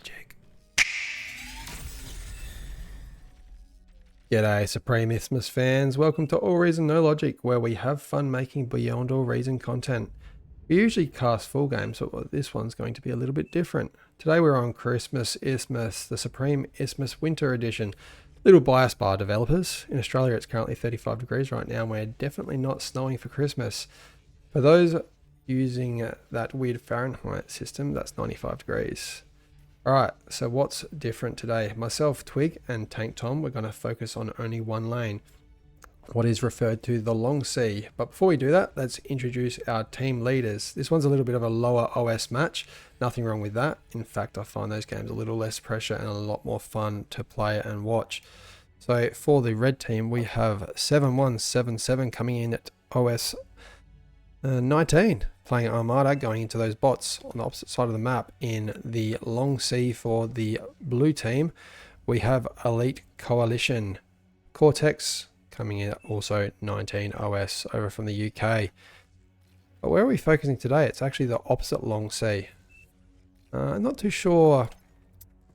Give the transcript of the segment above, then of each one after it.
Logic. G'day Supreme Isthmus fans, welcome to All Reason No Logic, where we have fun making beyond all reason content. We usually cast full games, but this one's going to be a little bit different. Today we're on Christmas Isthmus, the Supreme Isthmus Winter Edition. Little biased by our developers. In Australia it's currently 35 degrees right now and we're definitely not snowing for Christmas. For those using that weird Fahrenheit system, that's 95 degrees. Alright, so what's different today? Myself, Twig, and Tank Tom, we're going to focus on only one lane, what is referred to the long sea. But before we do that, let's introduce our team leaders. This one's a little bit of a lower OS match, nothing wrong with that. In fact, I find those games a little less pressure and a lot more fun to play and watch. So for the red team, we have 7177 coming in at OS 19, playing Armada, going into those bots on the opposite side of the map. In the long sea for the blue team, we have Elite Coalition. Cortex coming in at also 19 OS over from the UK. But where are we focusing today? It's actually the opposite long sea. I'm not too sure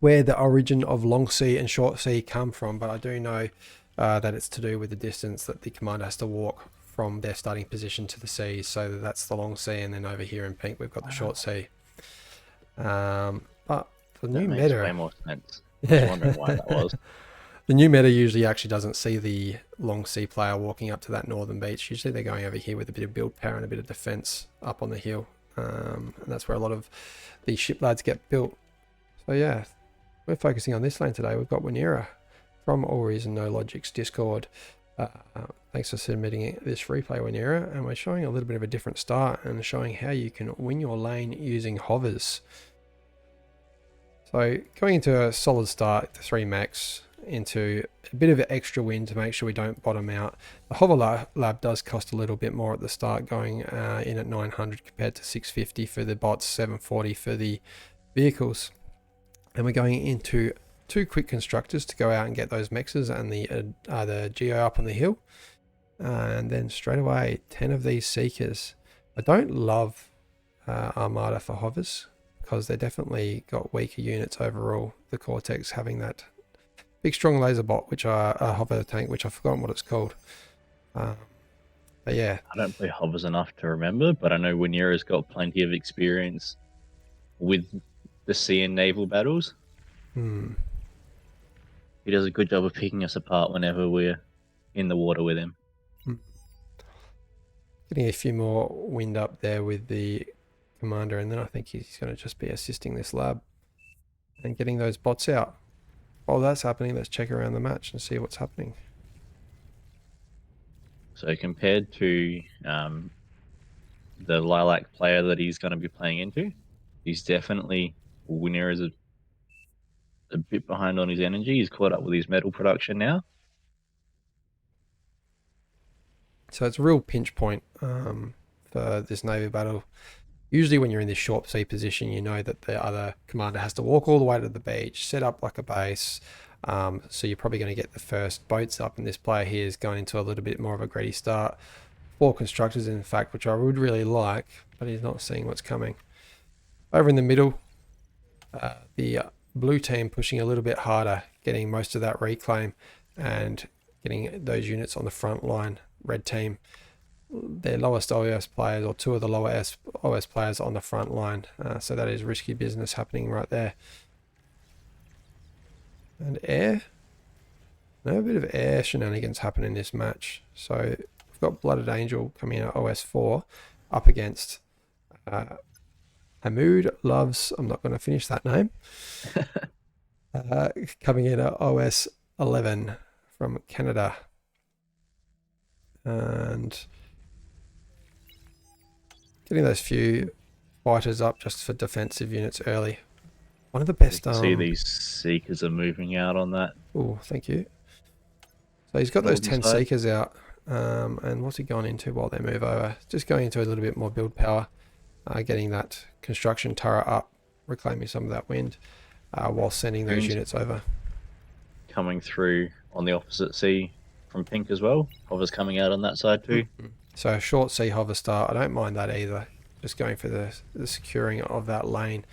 where the origin of long sea and short sea come from, but I do know that it's to do with the distance that the commander has to walk from their starting position to the seas. So that's the long sea, and then over here in pink we've got the short sea. But the new meta makes way more sense. I was wondering why that was. The new meta usually actually doesn't see the long sea player walking up to that northern beach. Usually they're going over here with a bit of build power and a bit of defense up on the hill, and that's where a lot of the ship lads get built. So yeah, we're focusing on this lane today. We've got Winera from AllReasonNoLogic's Discord. Thanks for submitting this replay, Winera, and we're showing a little bit of a different start and showing how you can win your lane using hovers. So going into a solid start, the 3 max, into a bit of extra wind to make sure we don't bottom out. The hover lab does cost a little bit more at the start, going in at 900 compared to 650 for the bots, 740 for the vehicles. And we're going into 2 quick constructors to go out and get those mexes and the geo up on the hill, and then straight away 10 of these seekers. I don't love Armada for hovers because they definitely got weaker units overall. The Cortex having that big strong laser bot, which are a hover tank, which I've forgotten what it's called. But yeah, I don't play hovers enough to remember, but I know Winera's got plenty of experience with the sea and naval battles. He does a good job of picking us apart whenever we're in the water with him. Getting a few more wind up there with the commander, and then I think he's going to just be assisting this lab and getting those bots out. While that's happening, let's check around the match and see what's happening. So compared to the Lilac player that he's going to be playing into, he's definitely, Winera's a bit behind on his energy. He's caught up with his metal production now. So it's a real pinch point for this Navy battle. Usually when you're in this short sea position, you know that the other commander has to walk all the way to the beach, set up like a base. So you're probably going to get the first boats up, and this player here is going into a little bit more of a greedy start. 4 constructors in fact, which I would really like, but he's not seeing what's coming. Over in the middle, the blue team pushing a little bit harder, getting most of that reclaim and getting those units on the front line. Red team, their lowest OS players, or 2 of the lower OS players on the front line. So that is risky business happening right there. And air, no bit of air shenanigans happen in this match. So we've got Blooded Angel coming in at OS 4 up against Hamoud Loves, I'm not going to finish that name, coming in at OS 11 from Canada. And getting those few fighters up just for defensive units early. One of the best. See, these seekers are moving out on that. Oh, thank you. So he's got those 10 seekers out. And what's he gone into while they move over? Just going into a little bit more build power, getting that construction turret up, reclaiming some of that wind, while sending those units over. Coming through on the opposite sea from pink as well. Hovers coming out on that side too. So a short sea hover start, I don't mind that either. Just going for the securing of that lane.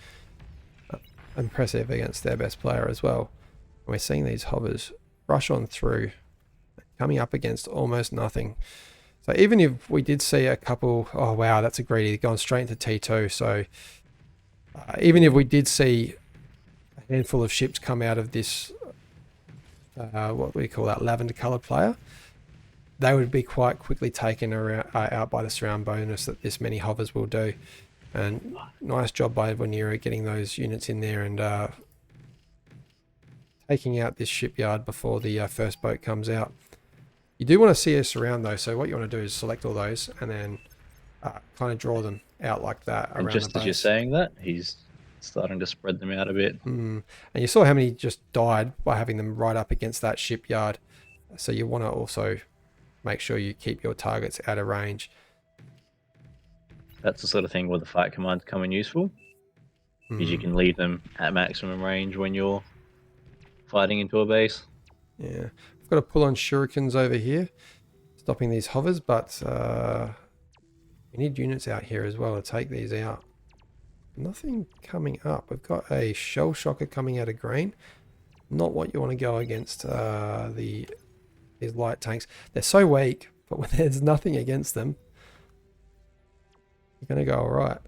impressive against their best player as well. And we're seeing these hovers rush on through, coming up against almost nothing. So even if we did see a couple, oh wow, that's a greedy, gone straight into T2. So even if we did see a handful of ships come out of this, what we call that, lavender coloured player, they would be quite quickly taken around, out by the surround bonus that this many hovers will do. And nice job by Vanera getting those units in there and taking out this shipyard before the first boat comes out. You do want to see us around though, so what you want to do is select all those and then kind of draw them out like that And around just the as base. you're saying that, he's starting to spread them out a bit. And you saw how many just died by having them right up against that shipyard. So you want to also make sure you keep your targets out of range. That's the sort of thing where the fight commands come in useful, because you can leave them at maximum range when you're fighting into a base. Yeah, I've got to pull on shurikens over here, stopping these hovers, but we need units out here as well to take these out. Nothing coming up. We've got a shell shocker coming out of green. Not what you want to go against these light tanks. They're so weak, but when there's nothing against them, you're going to go all right.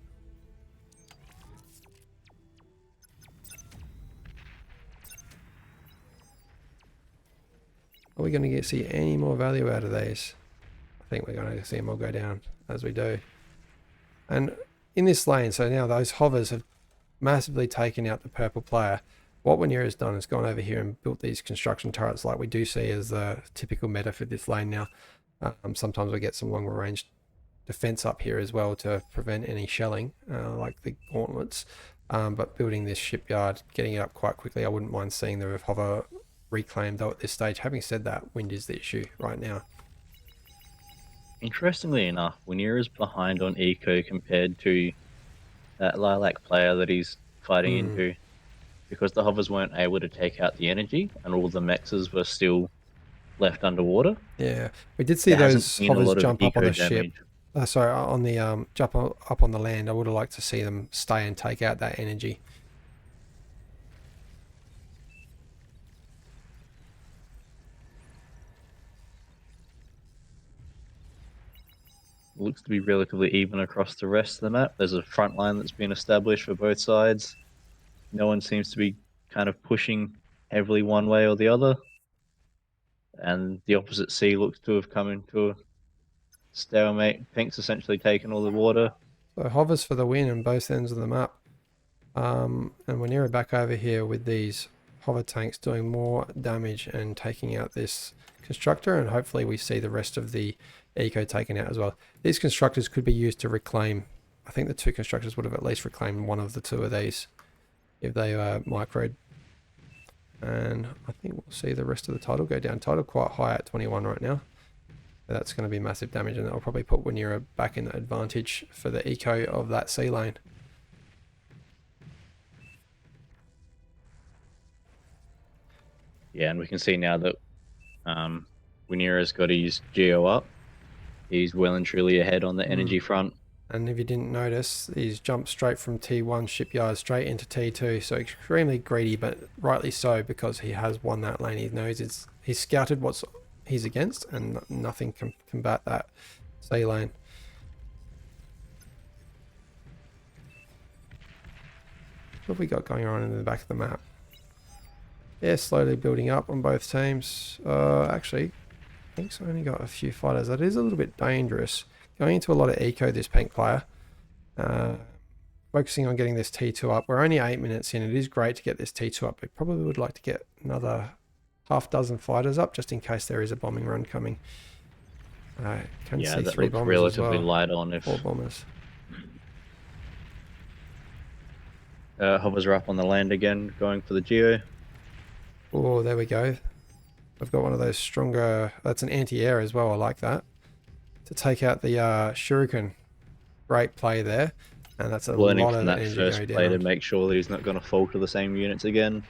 Are we going to see any more value out of these? I think we're going to see them all go down as we do. And in this lane, so now those hovers have massively taken out the purple player. What Wanira has done is gone over here and built these construction turrets like we do see as the typical meta for this lane now. Sometimes we get some longer range defense up here as well to prevent any shelling, like the gauntlets. But building this shipyard, getting it up quite quickly, I wouldn't mind seeing the hover reclaimed though at this stage. Having said that, wind is the issue right now. Interestingly enough, Wanira's behind on eco compared to that lilac player that he's fighting into, because the hovers weren't able to take out the energy and all the mexes were still left underwater. Yeah, we did see There hasn't those been a hovers lot of jump up on eco the ship. damage. Sorry, on the jump up on the land. I would have liked to see them stay and take out that energy. Looks to be relatively even across the rest of the map. There's a front line that's been established for both sides. No one seems to be kind of pushing heavily one way or the other. And the opposite sea looks to have come into a stalemate. Pink's essentially taken all the water. So hovers for the win on both ends of the map. And we're near back over here with these hover tanks doing more damage and taking out this constructor, and hopefully we see the rest of the eco taken out as well. These constructors could be used to reclaim. I think the two constructors would have at least reclaimed one of the two of these if they microed. And I think we'll see the rest of the title go down. Title quite high at 21 right now. That's going to be massive damage, and that'll probably put Wanira back in the advantage for the eco of that sea lane. Yeah, and we can see now that Wanira's got his geo up. He's well and truly ahead on the energy front. And if you didn't notice, he's jumped straight from T1 shipyard straight into T2. So extremely greedy, but rightly so, because he has won that lane. He knows he's scouted what he's against, and nothing can combat that sea lane. What have we got going on in the back of the map? Yeah, slowly building up on both teams. Actually, I think so. Only got a few fighters. That is a little bit dangerous. Going into a lot of eco, this pink player. Focusing on getting this T2 up. We're only 8 minutes in. It is great to get this T2 up. We probably would like to get another half dozen fighters up just in case there is a bombing run coming. I can see 3 bombers relatively as well. light on if 4 bombers. hovers are up on the land again, going for the geo. Oh, there we go. I've got one of those stronger. That's an anti-air as well. I like that. To take out the shuriken. Great play there. And that's a Learning lot from of that energy first go play to down. make sure that he's not going to fall to the same units again.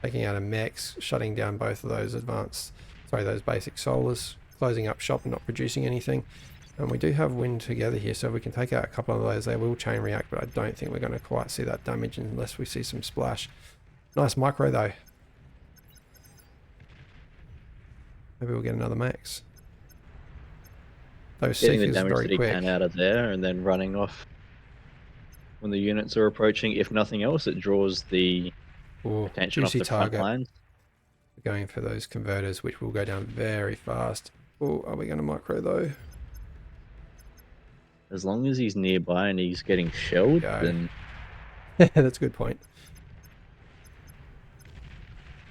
Taking out a mechs, shutting down both of those those basic solars, closing up shop and not producing anything. And we do have wind together here, so if we can take out a couple of those, they will chain react, but I don't think we're going to quite see that damage unless we see some splash. Nice micro though. Maybe we'll get another max. Those Getting the seekers damage very that he quick. can out of there and then running off when the units are approaching. If nothing else, it draws the Ooh, attention off juicy the front target. lines. We're going for those converters, which will go down very fast. Oh, are we going to micro though? As long as he's nearby and he's getting shelled, Go. then That's a good point.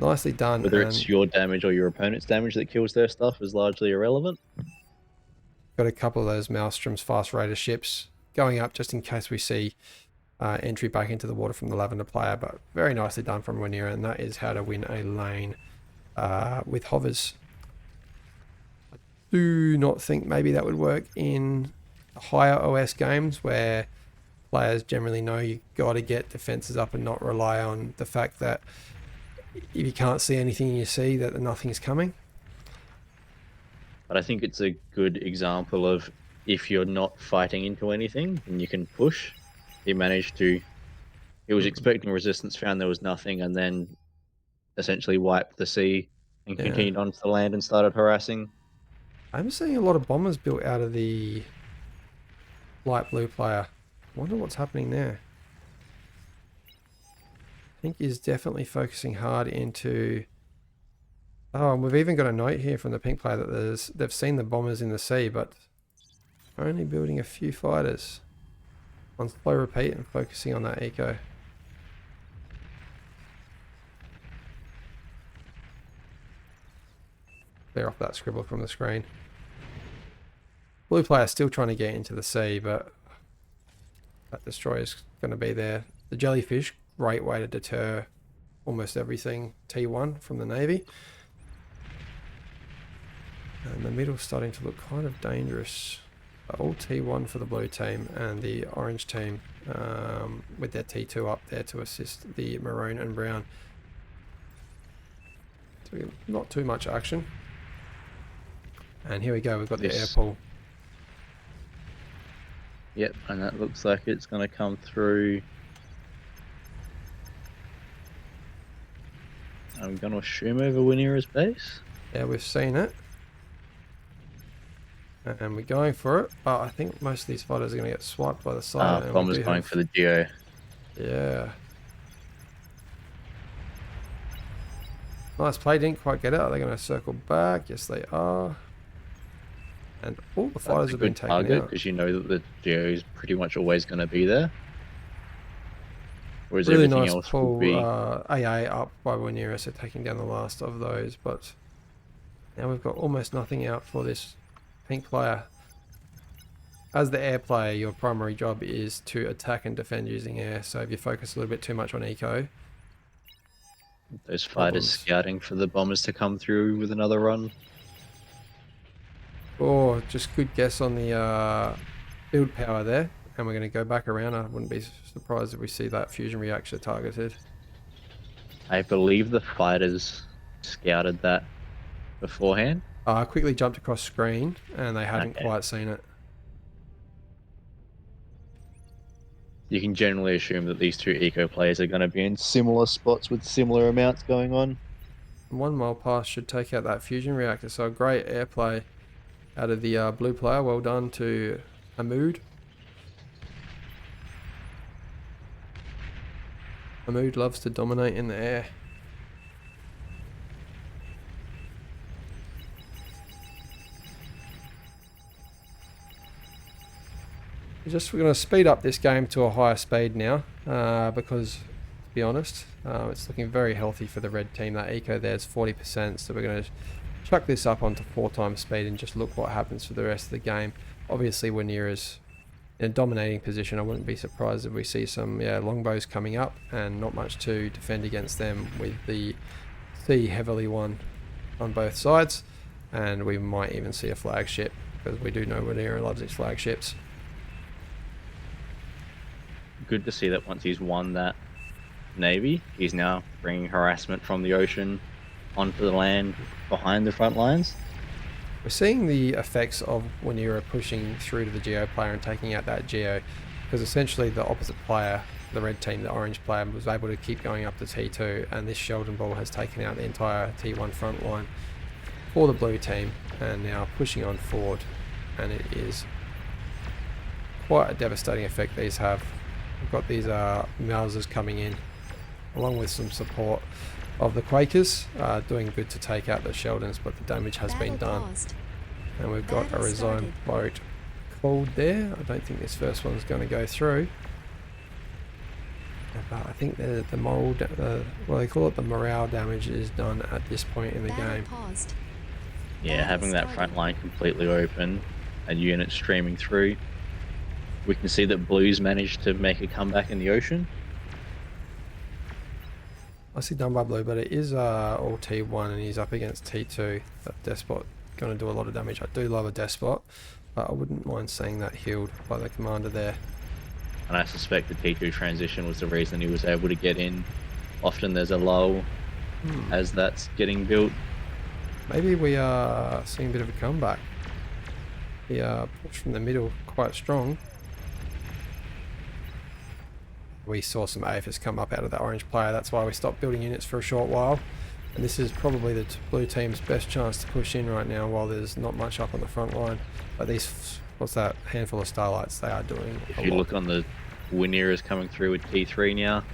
Nicely done. whether And it's your damage or your opponent's damage that kills their stuff is largely irrelevant. got a couple of those Maelstrom's fast raider ships going up just in case we see entry back into the water from the Lavender player. But very nicely done from Rhaenyra, and that is how to win a lane with hovers. I do not think maybe that would work in higher OS games where players generally know you got to get defenses up and not rely on the fact that if you can't see anything you see that nothing's coming. But I think it's a good example of if you're not fighting into anything and you can push. He managed to. He was expecting resistance, found there was nothing, and then essentially wiped the sea and Yeah, continued onto the land and started harassing. I'm seeing a lot of bombers built out of the light blue player. Wonder what's happening there. I think he's definitely focusing hard into... Oh, and we've even got a note here from the pink player that they've seen the bombers in the sea, but only building a few fighters. On slow repeat and focusing on that eco. Clear off that scribble from the screen. Blue player still trying to get into the sea, but that destroyer's going to be there. The jellyfish, great way to deter almost everything T1 from the Navy. And the middle's starting to look kind of dangerous. All T1 for the blue team and the orange team with their T2 up there to assist the maroon and brown. So not too much action. And here we go, we've got the air pull. Yep, and that looks like it's going to come through. I'm going to assume over Rhaenyra's base. Yeah, we've seen it. And we're going for it, but I think most of these fighters are going to get swiped by the side. And Bomber's going for the geo. Yeah. Nice play, didn't quite get out. They're going to circle back. Yes, they are. And all the fighters have been taken out. Because you know that the geo is pretty much always going to be there. Whereas really everything nice else pull, would be... AA up by Rhaenyra, so taking down the last of those. But now we've got almost nothing out for this pink player. As the air player, your primary job is to attack and defend using air. So if you focus a little bit too much on eco, those fighters scouting for the bombers to come through with another run. Oh, just good guess on the build power there. And we're going to go back around. I wouldn't be surprised if we see that fusion reactor targeted. I believe the fighters scouted that beforehand. I quickly jumped across screen and they hadn't quite seen it. You can generally assume that these two eco players are going to be in similar spots with similar amounts going on. 1 mile pass should take out that fusion reactor. So a great airplay out of the blue player. Well done to Amood. Amood loves to dominate in the air. We're going to speed up this game to a higher speed now because, to be honest, it's looking very healthy for the red team. That eco there's 40%, so we're going to chuck this up onto 4 times speed and just look what happens for the rest of the game. Obviously, Rhaenyra's in a dominating position. I wouldn't be surprised if we see some longbows coming up and not much to defend against them with the sea heavily won on both sides. And we might even see a flagship because we do know Rhaenyra loves its flagships. Good to see that once he's won that navy, he's now bringing harassment from the ocean onto the land behind the front lines. We're seeing the effects of when you're pushing through to the Geo player and taking out that Geo, because essentially the opposite player, the red team, the orange player, was able to keep going up to T2, and this Sheldon ball has taken out the entire T1 front line for the blue team, and now pushing on forward, and it is quite a devastating effect these have. We've got these Mausers coming in, along with some support of the Quakers, doing good to take out the Sheldons, but the damage has been done. And we've got a resign boat called there. I don't think this first one's going to go through. But I think the moral, well, they call it the morale damage, is done at this point in the game. Yeah, having that front line completely open and units streaming through. We can see that Blues managed to make a comeback in the ocean. I see done by Blue, but it is all T1 and he's up against T2. That Despot going to do a lot of damage. I do love a Despot, but I wouldn't mind seeing that healed by the commander there. And I suspect the T2 transition was the reason he was able to get in. Often there's a lull as that's getting built. Maybe we are seeing a bit of a comeback. The push from the middle quite strong. We saw some AFS come up out of the orange player, that's why we stopped building units for a short while. And this is probably the blue team's best chance to push in right now while there's not much up on the front line. But these, what's that, handful of Starlights, they are doing If you look on the Wineras coming through with T3 now.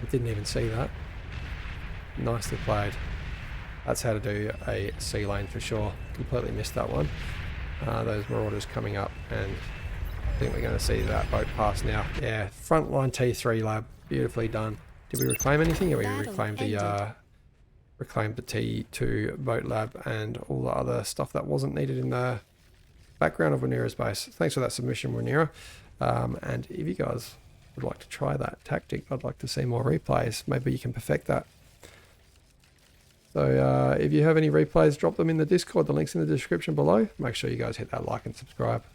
I didn't even see that. Nicely played. That's how to do a sea lane for sure. Completely missed that one. Those Marauders coming up, and I think we're going to see that boat pass now. Yeah, front line T3 lab, beautifully done. Did we reclaim anything? Yeah, we reclaimed the T2 boat lab and all the other stuff that wasn't needed in the background of Wineera's base. Thanks for that submission, Wineera. And if you guys would like to try that tactic, I'd like to see more replays. Maybe you can perfect that. So if you have any replays, drop them in the Discord. The link's in the description below. Make sure you guys hit that like and subscribe.